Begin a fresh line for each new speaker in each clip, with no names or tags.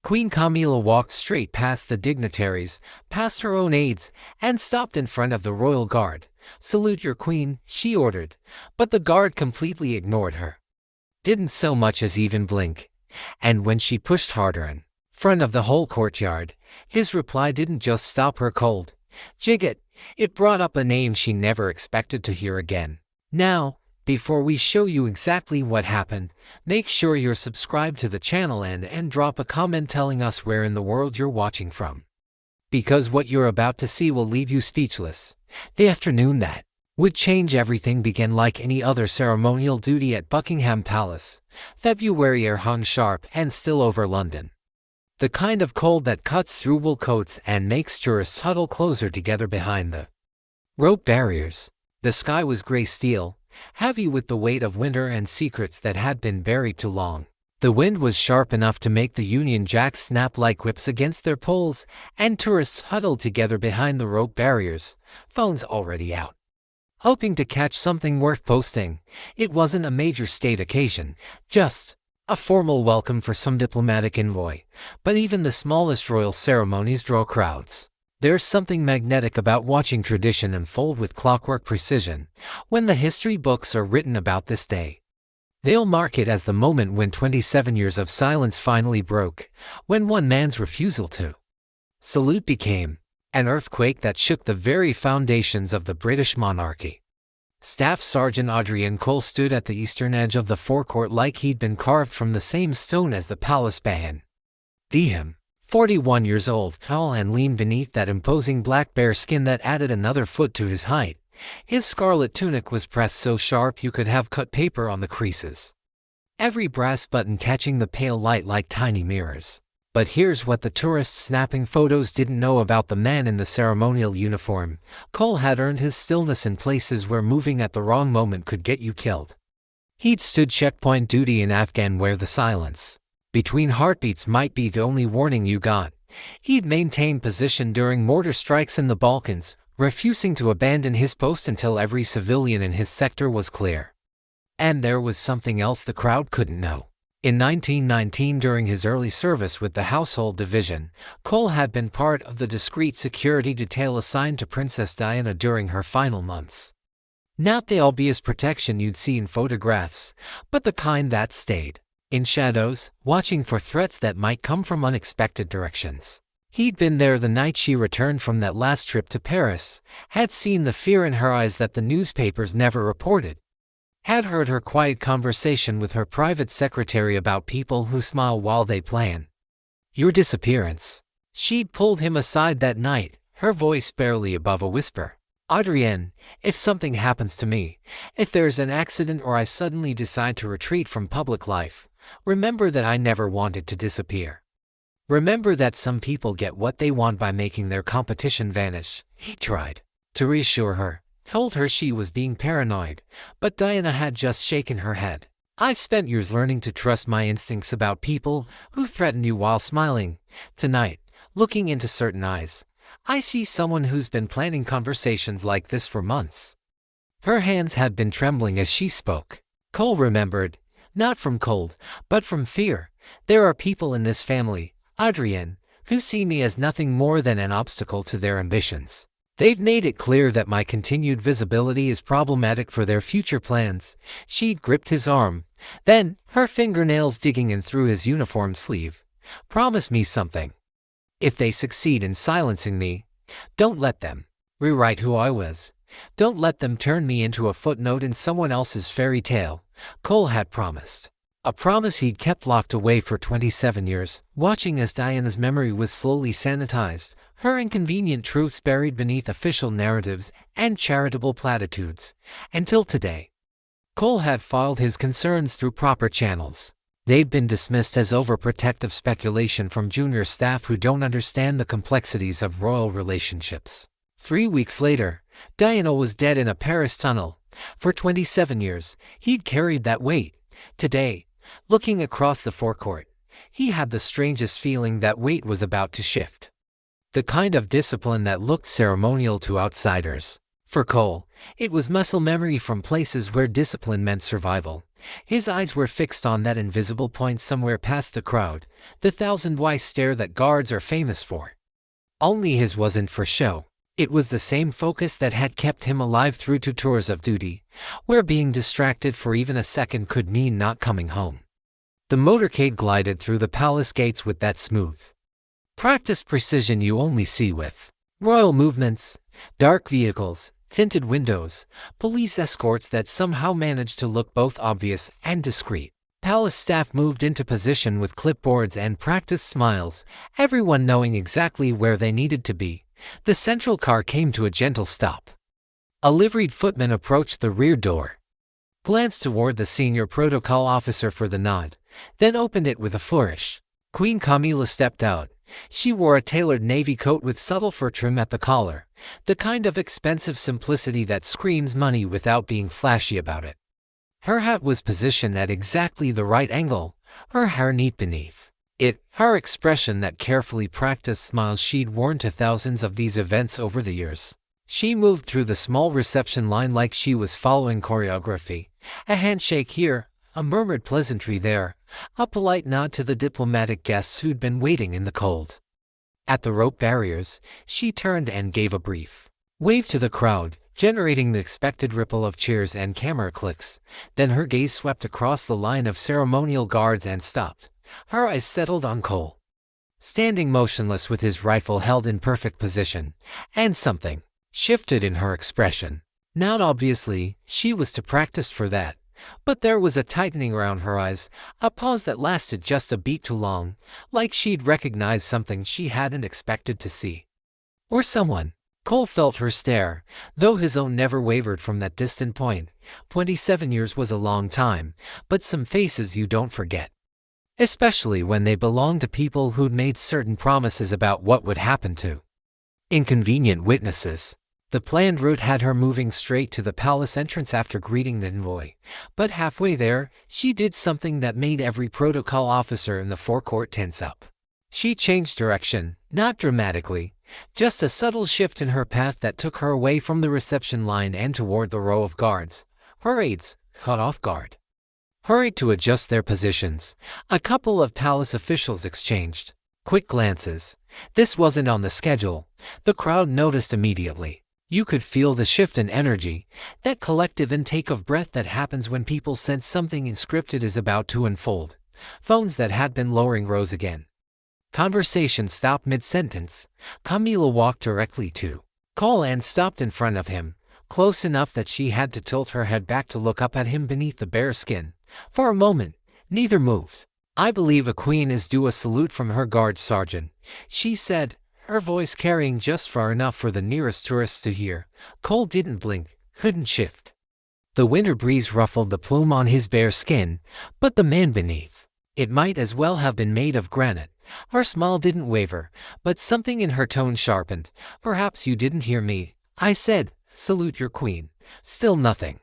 Queen Camilla walked straight past the dignitaries, past her own aides, and stopped in front of the royal guard. "Salute your queen," she ordered, but the guard completely ignored her. Didn't so much as even blink. And when she pushed harder in front of the whole courtyard, his reply didn't just stop her cold jigget, it brought up a name she never expected to hear again. Now, before we show you exactly what happened, make sure you're subscribed to the channel and drop a comment telling us where in the world you're watching from. Because what you're about to see will leave you speechless. The afternoon that would change everything began like any other ceremonial duty at Buckingham Palace. February air hung sharp and still over London. The kind of cold that cuts through wool coats and makes tourists huddle closer together behind the rope barriers. The sky was gray steel, heavy with the weight of winter and secrets that had been buried too long. The wind was sharp enough to make the Union Jacks snap like whips against their poles, and tourists huddled together behind the rope barriers, phones already out, hoping to catch something worth posting. It wasn't a major state occasion, just a formal welcome for some diplomatic envoy, but even the smallest royal ceremonies draw crowds. There's something magnetic about watching tradition unfold with clockwork precision. When the history books are written about this day, they'll mark it as the moment when 27 years of silence finally broke, when one man's refusal to salute became an earthquake that shook the very foundations of the British monarchy. Staff Sergeant Adrian Cole stood at the eastern edge of the forecourt like he'd been carved from the same stone as the palace behind him. 41 years old, tall and lean beneath that imposing black bear skin that added another foot to his height. His scarlet tunic was pressed so sharp you could have cut paper on the creases, every brass button catching the pale light like tiny mirrors. But here's what the tourists snapping photos didn't know about the man in the ceremonial uniform. Cole had earned his stillness in places where moving at the wrong moment could get you killed. He'd stood checkpoint duty in Afghan where the silence between heartbeats might be the only warning you got. He'd maintained position during mortar strikes in the Balkans, refusing to abandon his post until every civilian in his sector was clear. And there was something else the crowd couldn't know. In 1919, during his early service with the Household Division, Cole had been part of the discreet security detail assigned to Princess Diana during her final months. Not the obvious protection you'd see in photographs, but the kind that stayed in shadows, watching for threats that might come from unexpected directions. He'd been there the night she returned from that last trip to Paris, had seen the fear in her eyes that the newspapers never reported, had heard her quiet conversation with her private secretary about people who smile while they plan your disappearance. She'd pulled him aside that night, her voice barely above a whisper. "Adrien, if something happens to me, if there's an accident or I suddenly decide to retreat from public life, remember that I never wanted to disappear. Remember that some people get what they want by making their competition vanish." He tried to reassure her, told her she was being paranoid, but Diana had just shaken her head. "I've spent years learning to trust my instincts about people who threaten you while smiling. Tonight, looking into certain eyes, I see someone who's been planning conversations like this for months." Her hands had been trembling as she spoke. Cole remembered, not from cold, but from fear. "There are people in this family, Adrien, who see me as nothing more than an obstacle to their ambitions. They've made it clear that my continued visibility is problematic for their future plans." She'd gripped his arm, then, her fingernails digging in through his uniform sleeve. "Promise me something. If they succeed in silencing me, don't let them rewrite who I was. Don't let them turn me into a footnote in someone else's fairy tale." Cole had promised. A promise he'd kept locked away for 27 years, watching as Diana's memory was slowly sanitized, her inconvenient truths buried beneath official narratives and charitable platitudes. Until today, Cole had filed his concerns through proper channels. They'd been dismissed as overprotective speculation from junior staff who don't understand the complexities of royal relationships. 3 weeks later, Diana was dead in a Paris tunnel. For 27 years, he'd carried that weight. Today, looking across the forecourt, he had the strangest feeling that weight was about to shift. The kind of discipline that looked ceremonial to outsiders. For Cole, it was muscle memory from places where discipline meant survival. His eyes were fixed on that invisible point somewhere past the crowd, the thousand-eye stare that guards are famous for. Only his wasn't for show. It was the same focus that had kept him alive through 2 tours of duty, where being distracted for even a second could mean not coming home. The motorcade glided through the palace gates with that smooth, practiced precision you only see with royal movements, dark vehicles, tinted windows, police escorts that somehow managed to look both obvious and discreet. Palace staff moved into position with clipboards and practiced smiles, everyone knowing exactly where they needed to be. The central car came to a gentle stop. A liveried footman approached the rear door, glanced toward the senior protocol officer for the nod, then opened it with a flourish. Queen Camilla stepped out. She wore a tailored navy coat with subtle fur trim at the collar, the kind of expensive simplicity that screams money without being flashy about it. Her hat was positioned at exactly the right angle, her hair neat beneath it, her expression that carefully practiced smile she'd worn to thousands of these events over the years. She moved through the small reception line like she was following choreography, a handshake here, a murmured pleasantry there, a polite nod to the diplomatic guests who'd been waiting in the cold. At the rope barriers, she turned and gave a brief wave to the crowd, generating the expected ripple of cheers and camera clicks. Then her gaze swept across the line of ceremonial guards and stopped. Her eyes settled on Cole, standing motionless with his rifle held in perfect position, and something shifted in her expression. Not obviously, she was too practiced for that, but there was a tightening around her eyes, a pause that lasted just a beat too long, like she'd recognized something she hadn't expected to see. Or someone. Cole felt her stare, though his own never wavered from that distant point. 27 years was a long time, but some faces you don't forget, especially when they belong to people who'd made certain promises about what would happen to inconvenient witnesses. The planned route had her moving straight to the palace entrance after greeting the envoy, but halfway there, she did something that made every protocol officer in the forecourt tense up. She changed direction, not dramatically, just a subtle shift in her path that took her away from the reception line and toward the row of guards. Her aides, caught off guard, hurried to adjust their positions. A couple of palace officials exchanged quick glances. This wasn't on the schedule. The crowd noticed immediately. You could feel the shift in energy, that collective intake of breath that happens when people sense something unscripted is about to unfold. Phones that had been lowering rose again. Conversation stopped mid-sentence. Camilla walked directly to Cole and stopped in front of him, close enough that she had to tilt her head back to look up at him beneath the bare skin. For a moment, neither moved. "I believe a queen is due a salute from her guard sergeant," she said, her voice carrying just far enough for the nearest tourists to hear. Cole didn't blink, couldn't shift. The winter breeze ruffled the plume on his bare skin, but the man beneath it might as well have been made of granite. Her smile didn't waver, but something in her tone sharpened. "Perhaps you didn't hear me. I said, salute your queen." Still nothing.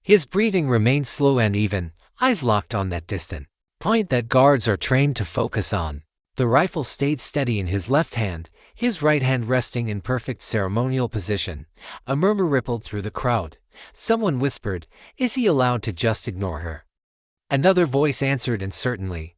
His breathing remained slow and even, eyes locked on that distant point that guards are trained to focus on. The rifle stayed steady in his left hand, his right hand resting in perfect ceremonial position. A murmur rippled through the crowd. Someone whispered, "Is he allowed to just ignore her?" Another voice answered uncertainly,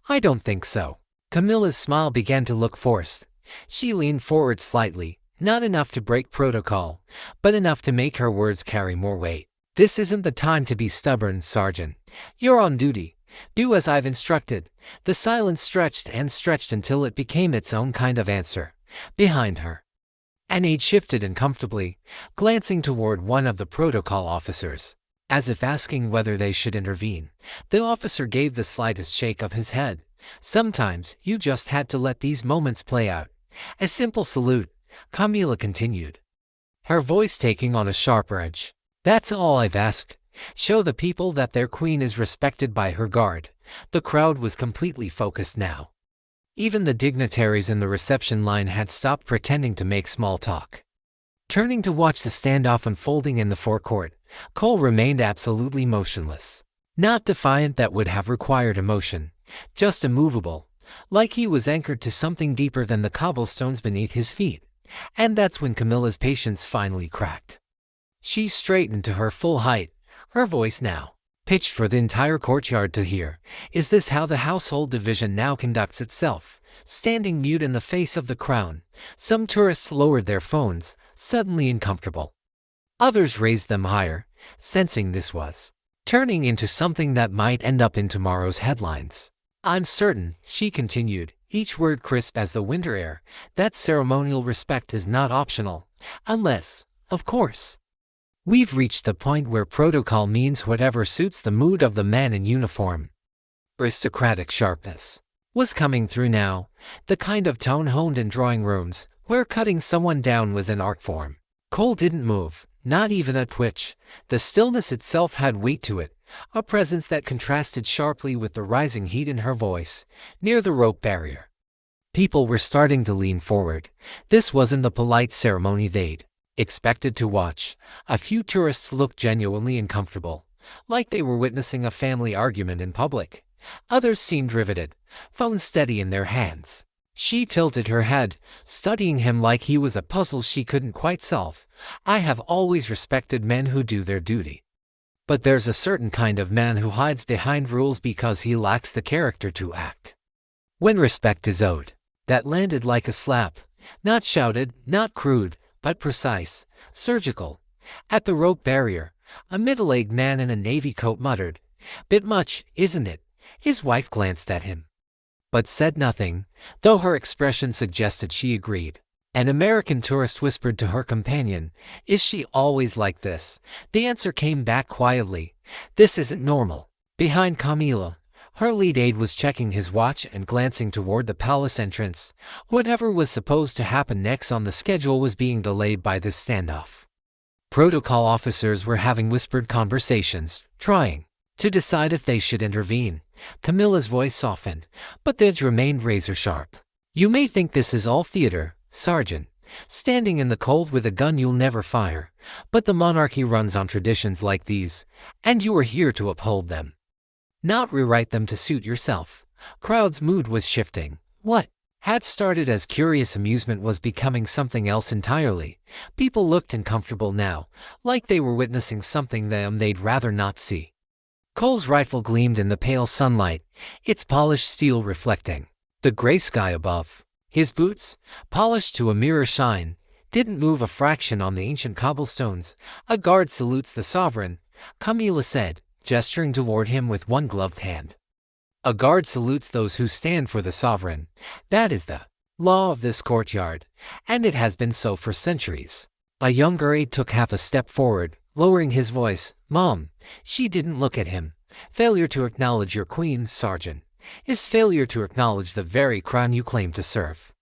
"I don't think so." Camilla's smile began to look forced. She leaned forward slightly, not enough to break protocol, but enough to make her words carry more weight. "This isn't the time to be stubborn, Sergeant. You're on duty. Do as I've instructed." The silence stretched and stretched until it became its own kind of answer. Behind her, an aide shifted uncomfortably, glancing toward one of the protocol officers, as if asking whether they should intervene. The officer gave the slightest shake of his head. "Sometimes you just had to let these moments play out." "A simple salute," Camilla continued, her voice taking on a sharper edge. "That's all I've asked. Show the people that their queen is respected by her guard." The crowd was completely focused now. Even the dignitaries in the reception line had stopped pretending to make small talk. Turning to watch the standoff unfolding in the forecourt, Cole remained absolutely motionless. Not defiant, that would have required emotion, just immovable, like he was anchored to something deeper than the cobblestones beneath his feet. And that's when Camilla's patience finally cracked. She straightened to her full height, her voice now pitched for the entire courtyard to hear. Is this how the household division now conducts itself? Standing mute in the face of the crown, some tourists lowered their phones, suddenly uncomfortable. Others raised them higher, sensing this was turning into something that might end up in tomorrow's headlines. I'm certain, she continued, each word crisp as the winter air, that ceremonial respect is not optional. Unless, of course, we've reached the point where protocol means whatever suits the mood of the man in uniform. Aristocratic sharpness was coming through now, the kind of tone honed in drawing rooms, where cutting someone down was an art form. Cole didn't move, not even a twitch. The stillness itself had weight to it, a presence that contrasted sharply with the rising heat in her voice, near the rope barrier. People were starting to lean forward. This wasn't the polite ceremony they'd expected to watch. A few tourists looked genuinely uncomfortable, like they were witnessing a family argument in public. Others seemed riveted, phones steady in their hands. She tilted her head, studying him like he was a puzzle she couldn't quite solve. I have always respected men who do their duty. But there's a certain kind of man who hides behind rules because he lacks the character to act when respect is owed. That landed like a slap, not shouted, not crude, but precise, surgical. At the rope barrier, a middle-aged man in a navy coat muttered, "Bit much, isn't it?" His wife glanced at him, but said nothing, though her expression suggested she agreed. An American tourist whispered to her companion, "Is she always like this?" The answer came back quietly, "This isn't normal." Behind Camilla, her lead aide was checking his watch and glancing toward the palace entrance. Whatever was supposed to happen next on the schedule was being delayed by this standoff. Protocol officers were having whispered conversations, trying to decide if they should intervene. Camilla's voice softened, but the edge remained razor-sharp. "You may think this is all theater, Sergeant, standing in the cold with a gun you'll never fire, but the monarchy runs on traditions like these, and you are here to uphold them, not rewrite them to suit yourself." Crowd's mood was shifting. What had started as curious amusement was becoming something else entirely. People looked uncomfortable now, like they were witnessing something they'd rather not see. Cole's rifle gleamed in the pale sunlight, its polished steel reflecting the gray sky above. His boots, polished to a mirror shine, didn't move a fraction on the ancient cobblestones. "A guard salutes the sovereign," Camilla said, gesturing toward him with one gloved hand. "A guard salutes those who stand for the sovereign. That is the law of this courtyard, and it has been so for centuries." A younger aide took half a step forward, lowering his voice. "Mom," she didn't look at him. "Failure to acknowledge your queen, Sergeant, is failure to acknowledge the very crown you claim to serve."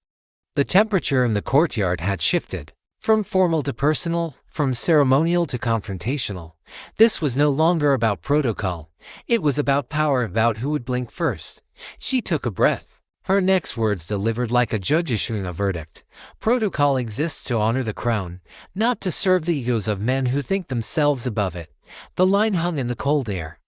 The temperature in the courtyard had shifted, from formal to personal, from ceremonial to confrontational. This was no longer about protocol. It was about power, about who would blink first. She took a breath, her next words delivered like a judge issuing a verdict. Protocol exists to honor the crown, not to serve the egos of men who think themselves above it. The line hung in the cold air,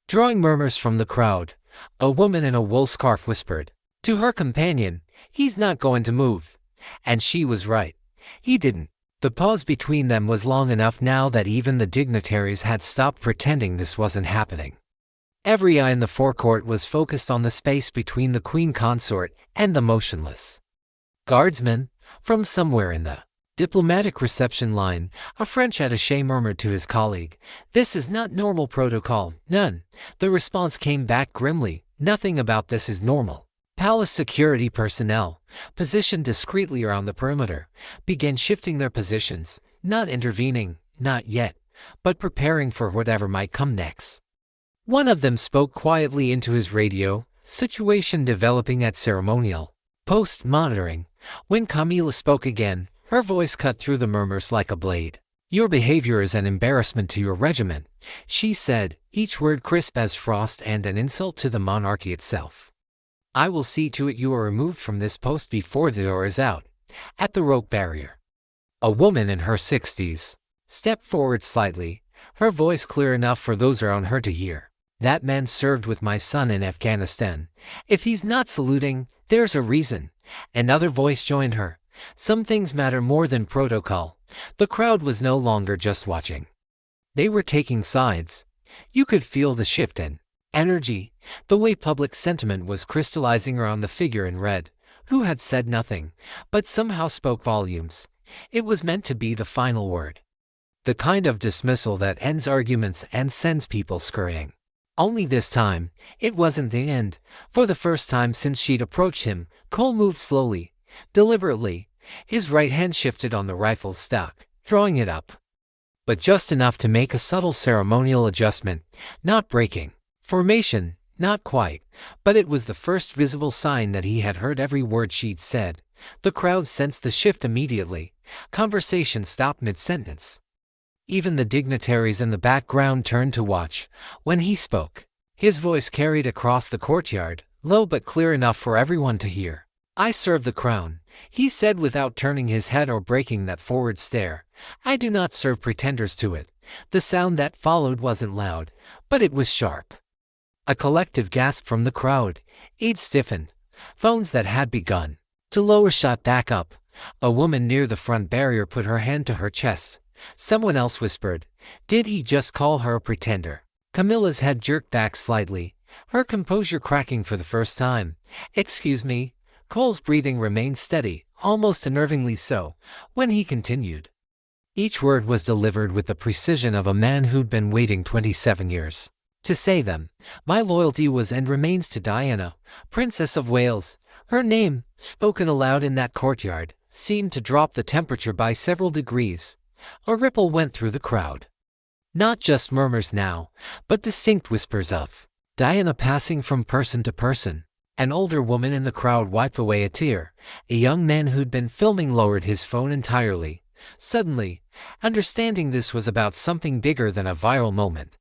drawing murmurs from the crowd. A woman in a wool scarf whispered to her companion, "He's not going to move." And she was right. He didn't. The pause between them was long enough now that even the dignitaries had stopped pretending this wasn't happening. Every eye in the forecourt was focused on the space between the queen consort and the motionless guardsman. From somewhere in the diplomatic reception line, a French attaché murmured to his colleague, "This is not normal protocol, none." The response came back grimly, "Nothing about this is normal." Palace security personnel, positioned discreetly around the perimeter, began shifting their positions, not intervening, not yet, but preparing for whatever might come next. One of them spoke quietly into his radio, situation developing at ceremonial post monitoring. When Camilla spoke again, her voice cut through the murmurs like a blade. "Your behavior is an embarrassment to your regiment," she said, each word crisp as frost and an insult to the monarchy itself. "I will see to it you are removed from this post before the door is out." At the rope barrier, a woman in her 60s stepped forward slightly, her voice clear enough for those around her to hear. "That man served with my son in Afghanistan. If he's not saluting, there's a reason." Another voice joined her. "Some things matter more than protocol." The crowd was no longer just watching. They were taking sides. You could feel the shift in energy, the way public sentiment was crystallizing around the figure in red, who had said nothing, but somehow spoke volumes. It was meant to be the final word. The kind of dismissal that ends arguments and sends people scurrying. Only this time, it wasn't the end. For the first time since she'd approached him, Cole moved slowly, deliberately. His right hand shifted on the rifle's stock, drawing it up. But just enough to make a subtle ceremonial adjustment, not breaking formation, not quite, but it was the first visible sign that he had heard every word she'd said. The crowd sensed the shift immediately. Conversation stopped mid-sentence. Even the dignitaries in the background turned to watch. When he spoke, his voice carried across the courtyard, low but clear enough for everyone to hear. "I serve the crown," he said without turning his head or breaking that forward stare. "I do not serve pretenders to it." The sound that followed wasn't loud, but it was sharp. A collective gasp from the crowd. Ears stiffened. Phones that had begun to lower shot back up. A woman near the front barrier put her hand to her chest. Someone else whispered, "Did he just call her a pretender?" Camilla's head jerked back slightly, her composure cracking for the first time. "Excuse me." Cole's breathing remained steady, almost unnervingly so, when he continued. Each word was delivered with the precision of a man who'd been waiting 27 years to say them. "My loyalty was and remains to Diana, Princess of Wales." Her name, spoken aloud in that courtyard, seemed to drop the temperature by several degrees. A ripple went through the crowd. Not just murmurs now, but distinct whispers of Diana passing from person to person. An older woman in the crowd wiped away a tear. A young man who'd been filming lowered his phone entirely. Suddenly, understanding this was about something bigger than a viral moment.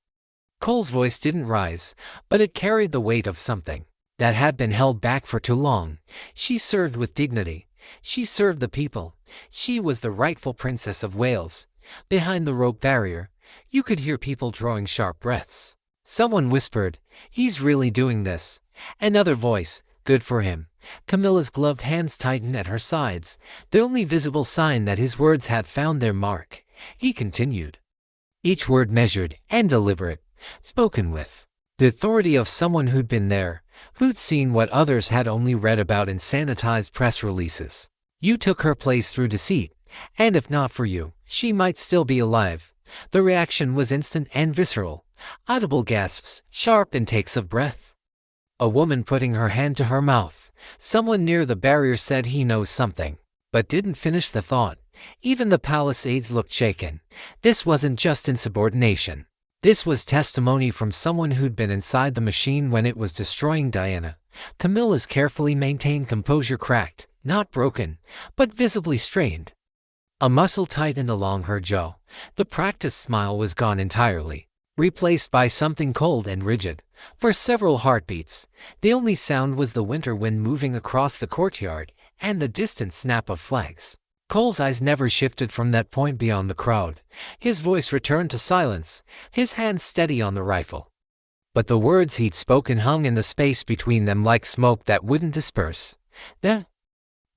Cole's voice didn't rise, but it carried the weight of something that had been held back for too long. She served with dignity. She served the people. She was the rightful Princess of Wales. Behind the rope barrier, you could hear people drawing sharp breaths. Someone whispered, "He's really doing this." Another voice, "Good for him." Camilla's gloved hands tightened at her sides, the only visible sign that his words had found their mark. He continued. Each word measured and deliberate, spoken with the authority of someone who'd been there, who'd seen what others had only read about in sanitized press releases. "You took her place through deceit, and if not for you, she might still be alive." The reaction was instant and visceral. Audible gasps, sharp intakes of breath. A woman putting her hand to her mouth. Someone near the barrier said, "He knows something," but didn't finish the thought. Even the palace aides looked shaken. This wasn't just insubordination. This was testimony from someone who'd been inside the machine when it was destroying Diana. Camilla's carefully maintained composure cracked, not broken, but visibly strained. A muscle tightened along her jaw. The practiced smile was gone entirely, replaced by something cold and rigid. For several heartbeats, the only sound was the winter wind moving across the courtyard and the distant snap of flags. Cole's eyes never shifted from that point beyond the crowd. His voice returned to silence, his hands steady on the rifle. But the words he'd spoken hung in the space between them like smoke that wouldn't disperse. The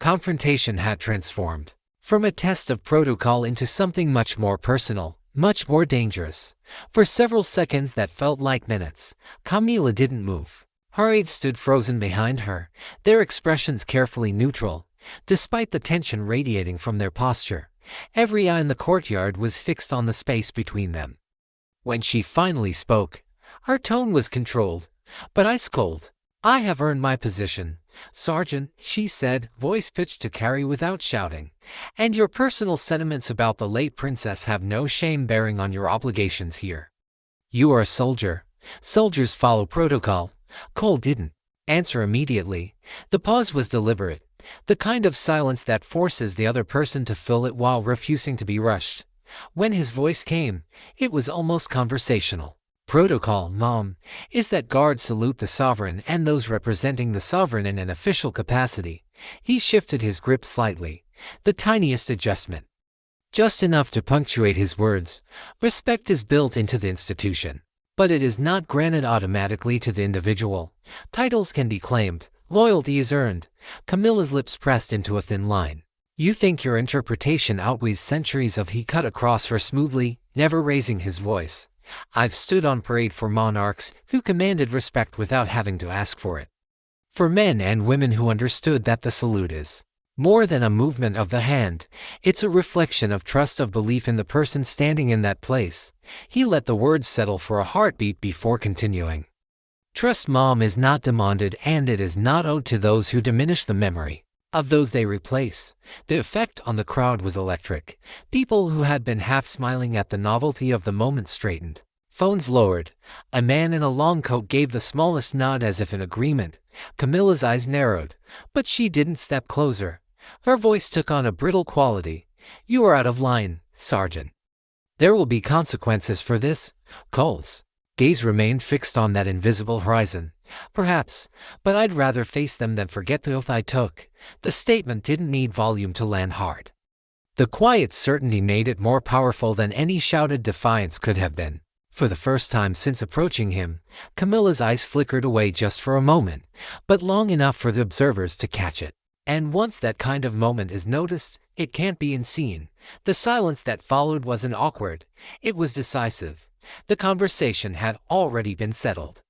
confrontation had transformed from a test of protocol into something much more personal, much more dangerous. For several seconds that felt like minutes, Camilla didn't move. Her aides stood frozen behind her, their expressions carefully neutral, despite the tension radiating from their posture. Every eye in the courtyard was fixed on the space between them. When she finally spoke, her tone was controlled, but ice cold. "I have earned my position, Sergeant," she said, voice pitched to carry without shouting. "And your personal sentiments about the late princess have no shame bearing on your obligations here. You are a soldier. Soldiers follow protocol." Cole didn't answer immediately. The pause was deliberate, the kind of silence that forces the other person to fill it while refusing to be rushed. When his voice came, it was almost conversational. "Protocol, Mom, is that guards salute the sovereign and those representing the sovereign in an official capacity." He shifted his grip slightly, the tiniest adjustment, just enough to punctuate his words. "Respect is built into the institution, but it is not granted automatically to the individual. Titles can be claimed, loyalty is earned." Camilla's lips pressed into a thin line. "You think your interpretation outweighs centuries of," he cut across her smoothly, never raising his voice. I've stood on parade for monarchs who commanded respect without having to ask for it. For men and women who understood that the salute is more than a movement of the hand, it's a reflection of trust, of belief in the person standing in that place. He let the words settle for a heartbeat before continuing. Trust, Mom, is not demanded, and it is not owed to those who diminish the memory of those they replace. The effect on the crowd was electric. People who had been half smiling at the novelty of the moment straightened. Phones lowered. A man in a long coat gave the smallest nod as if in agreement. Camilla's eyes narrowed, but she didn't step closer. Her voice took on a brittle quality. "You are out of line, Sergeant. There will be consequences for this." Cole's gaze remained fixed on that invisible horizon. "Perhaps, but I'd rather face them than forget the oath I took." The statement didn't need volume to land hard. The quiet certainty made it more powerful than any shouted defiance could have been. For the first time since approaching him, Camilla's eyes flickered away just for a moment, but long enough for the observers to catch it. And once that kind of moment is noticed, it can't be unseen. The silence that followed wasn't awkward, it was decisive. The conversation had already been settled,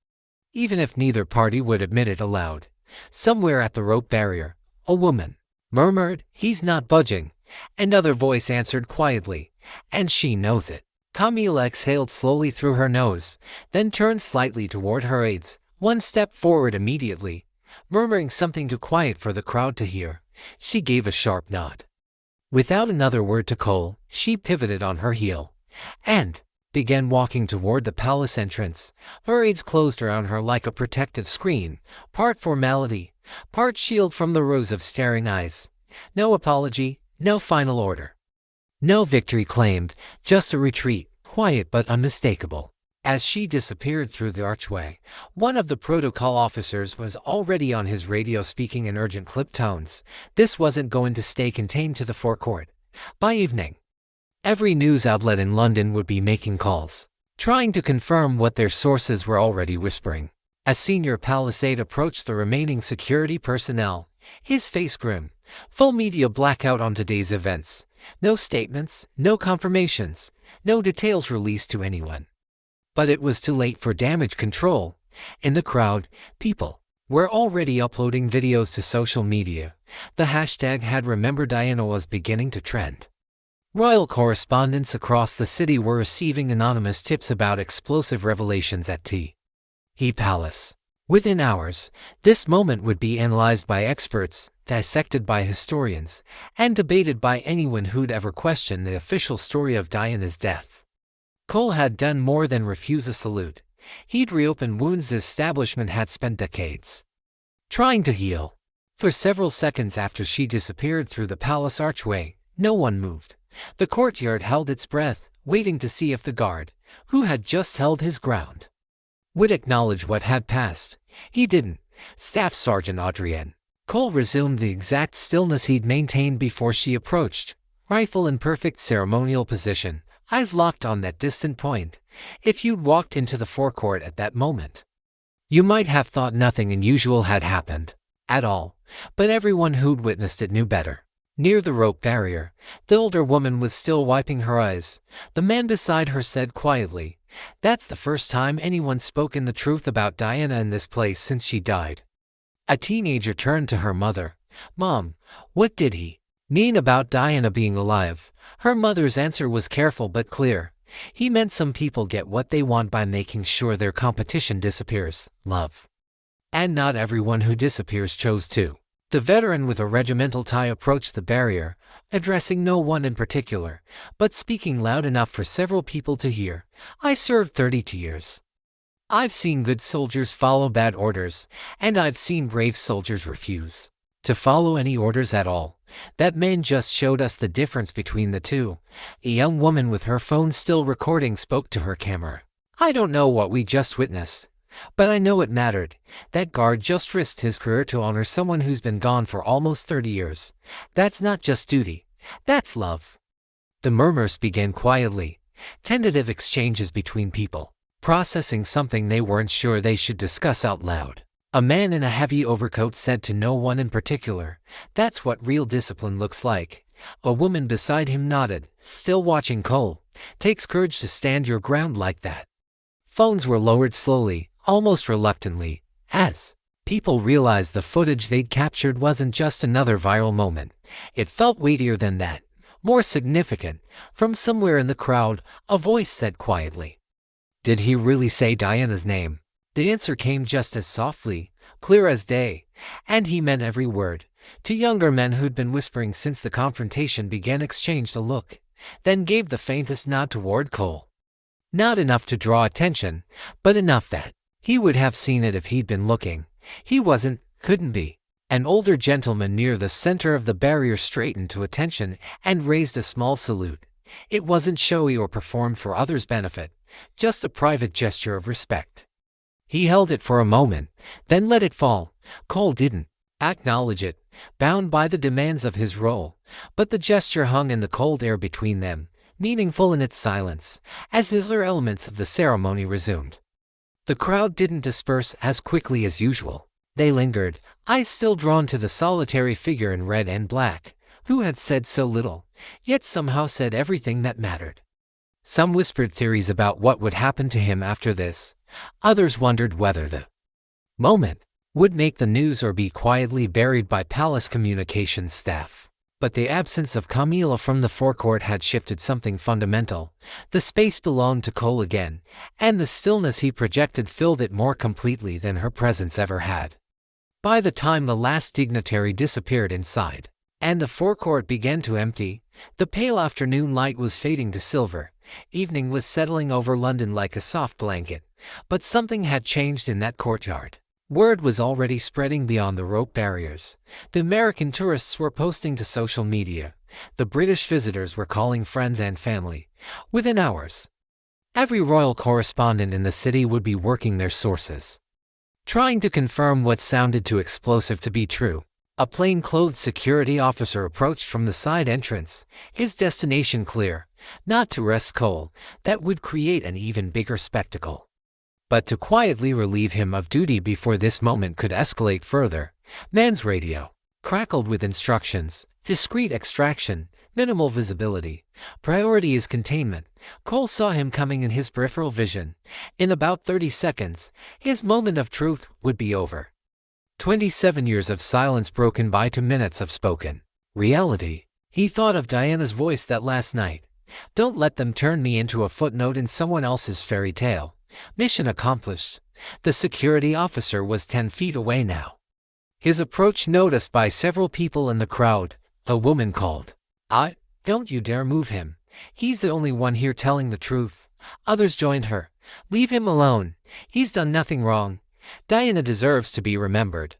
even if neither party would admit it aloud. Somewhere at the rope barrier, a woman murmured, "He's not budging." Another voice answered quietly, "And she knows it." Camilla exhaled slowly through her nose, then turned slightly toward her aides, one step forward immediately, murmuring something too quiet for the crowd to hear. She gave a sharp nod. Without another word to Cole, she pivoted on her heel and began walking toward the palace entrance. Her aides closed around her like a protective screen, part formality, part shield from the rows of staring eyes. No apology, no final order. No victory claimed, just a retreat, quiet but unmistakable. As she disappeared through the archway, one of the protocol officers was already on his radio speaking in urgent clipped tones. This wasn't going to stay contained to the forecourt. By evening, every news outlet in London would be making calls, trying to confirm what their sources were already whispering. A senior palace aide approached the remaining security personnel, his face grim. Full media blackout on today's events. No statements, no confirmations, no details released to anyone. But it was too late for damage control. In the crowd, people were already uploading videos to social media. The hashtag #HadRememberDiana was beginning to trend. Royal correspondents across the city were receiving anonymous tips about explosive revelations at T. Palace. Within hours, this moment would be analyzed by experts, dissected by historians, and debated by anyone who'd ever questioned the official story of Diana's death. Cole had done more than refuse a salute. He'd reopened wounds the establishment had spent decades trying to heal. For several seconds after she disappeared through the palace archway, no one moved. The courtyard held its breath, waiting to see if the guard, who had just held his ground, would acknowledge what had passed. He didn't. Staff Sergeant Adrienne. Cole resumed the exact stillness he'd maintained before she approached, rifle in perfect ceremonial position, eyes locked on that distant point. If you'd walked into the forecourt at that moment, you might have thought nothing unusual had happened at all, but everyone who'd witnessed it knew better. Near the rope barrier, the older woman was still wiping her eyes. The man beside her said quietly, "That's the first time anyone's spoken the truth about Diana in this place since she died." A teenager turned to her mother. "Mom, what did he mean about Diana being alive?" Her mother's answer was careful but clear. "He meant some people get what they want by making sure their competition disappears, love. And not everyone who disappears chose to." The veteran with a regimental tie approached the barrier, addressing no one in particular, but speaking loud enough for several people to hear. "I served 32 years. I've seen good soldiers follow bad orders, and I've seen brave soldiers refuse to follow any orders at all. That man just showed us the difference between the two." A young woman with her phone still recording spoke to her camera. "I don't know what we just witnessed, but I know it mattered. That guard just risked his career to honor someone who's been gone for almost 30 years. That's not just duty, that's love." The murmurs began quietly, tentative exchanges between people, processing something they weren't sure they should discuss out loud. A man in a heavy overcoat said to no one in particular, "That's what real discipline looks like." A woman beside him nodded, still watching Cole. "Takes courage to stand your ground like that." Phones were lowered slowly, almost reluctantly, as people realized the footage they'd captured wasn't just another viral moment. It felt weightier than that, more significant. From somewhere in the crowd, a voice said quietly, "Did he really say Diana's name?" The answer came just as softly, clear as day, and he meant every word. Two younger men who'd been whispering since the confrontation began exchanged a look, then gave the faintest nod toward Cole. Not enough to draw attention, but enough that he would have seen it if he'd been looking. He wasn't, couldn't be. An older gentleman near the center of the barrier straightened to attention and raised a small salute. It wasn't showy or performed for others' benefit, just a private gesture of respect. He held it for a moment, then let it fall. Cole didn't acknowledge it, bound by the demands of his role, but the gesture hung in the cold air between them, meaningful in its silence, as the other elements of the ceremony resumed. The crowd didn't disperse as quickly as usual. They lingered, eyes still drawn to the solitary figure in red and black, who had said so little, yet somehow said everything that mattered. Some whispered theories about what would happen to him after this. Others wondered whether the moment would make the news or be quietly buried by palace communications staff. But the absence of Camilla from the forecourt had shifted something fundamental. The space belonged to Cole again, and the stillness he projected filled it more completely than her presence ever had. By the time the last dignitary disappeared inside, and the forecourt began to empty, the pale afternoon light was fading to silver. Evening was settling over London like a soft blanket, but something had changed in that courtyard. Word was already spreading beyond the rope barriers. The American tourists were posting to social media. The British visitors were calling friends and family. Within hours, every royal correspondent in the city would be working their sources, trying to confirm what sounded too explosive to be true. A plain-clothed security officer approached from the side entrance, his destination clear, not to arrest Cole, that would create an even bigger spectacle, but to quietly relieve him of duty before this moment could escalate further. Man's radio crackled with instructions: discreet extraction, minimal visibility, priority is containment. Cole saw him coming in his peripheral vision. In about 30 seconds, his moment of truth would be over. 27 years of silence broken by 2 minutes of spoken reality. He thought of Diana's voice that last night. Don't let them turn me into a footnote in someone else's fairy tale. Mission accomplished. The security officer was 10 feet away now, his approach noticed by several people in the crowd. A woman called, "Don't you dare move him. He's the only one here telling the truth." Others joined her. "Leave him alone. He's done nothing wrong. Diana deserves to be remembered."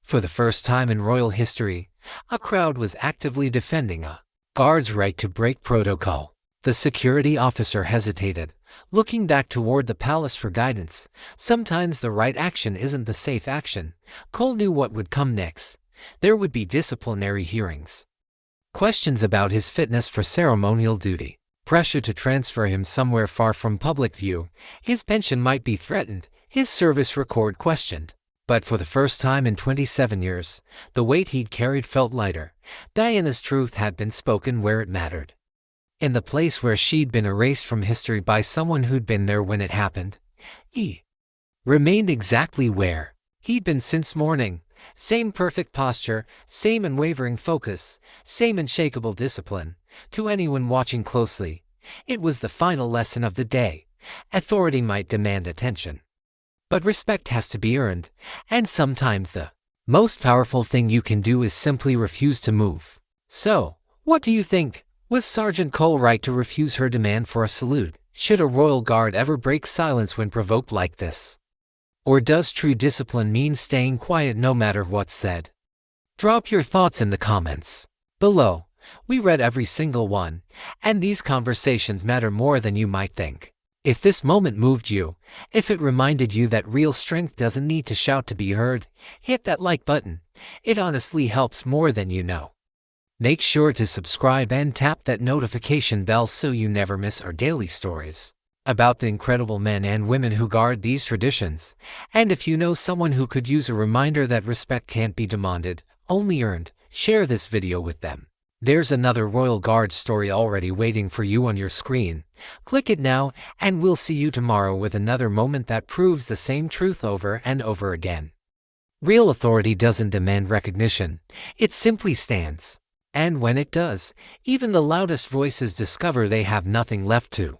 For the first time in royal history, a crowd was actively defending a guard's right to break protocol. The security officer hesitated, looking back toward the palace for guidance. Sometimes the right action isn't the safe action. Cole knew what would come next. There would be disciplinary hearings, questions about his fitness for ceremonial duty, pressure to transfer him somewhere far from public view. His pension might be threatened, his service record questioned. But for the first time in 27 years, the weight he'd carried felt lighter. Diana's truth had been spoken where it mattered, in the place where she'd been erased from history by someone who'd been there when it happened. He remained exactly where he'd been since morning. Same perfect posture, same unwavering focus, same unshakable discipline. To anyone watching closely, it was the final lesson of the day. Authority might demand attention, but respect has to be earned, and sometimes the most powerful thing you can do is simply refuse to move. So, what do you think? Was Sergeant Cole right to refuse her demand for a salute? Should a royal guard ever break silence when provoked like this? Or does true discipline mean staying quiet no matter what's said? Drop your thoughts in the comments below. We read every single one, and these conversations matter more than you might think. If this moment moved you, if it reminded you that real strength doesn't need to shout to be heard, hit that like button. It honestly helps more than you know. Make sure to subscribe and tap that notification bell so you never miss our daily stories about the incredible men and women who guard these traditions. And if you know someone who could use a reminder that respect can't be demanded, only earned, share this video with them. There's another Royal Guard story already waiting for you on your screen. Click it now, and we'll see you tomorrow with another moment that proves the same truth over and over again. Real authority doesn't demand recognition, it simply stands. And when it does, even the loudest voices discover they have nothing left to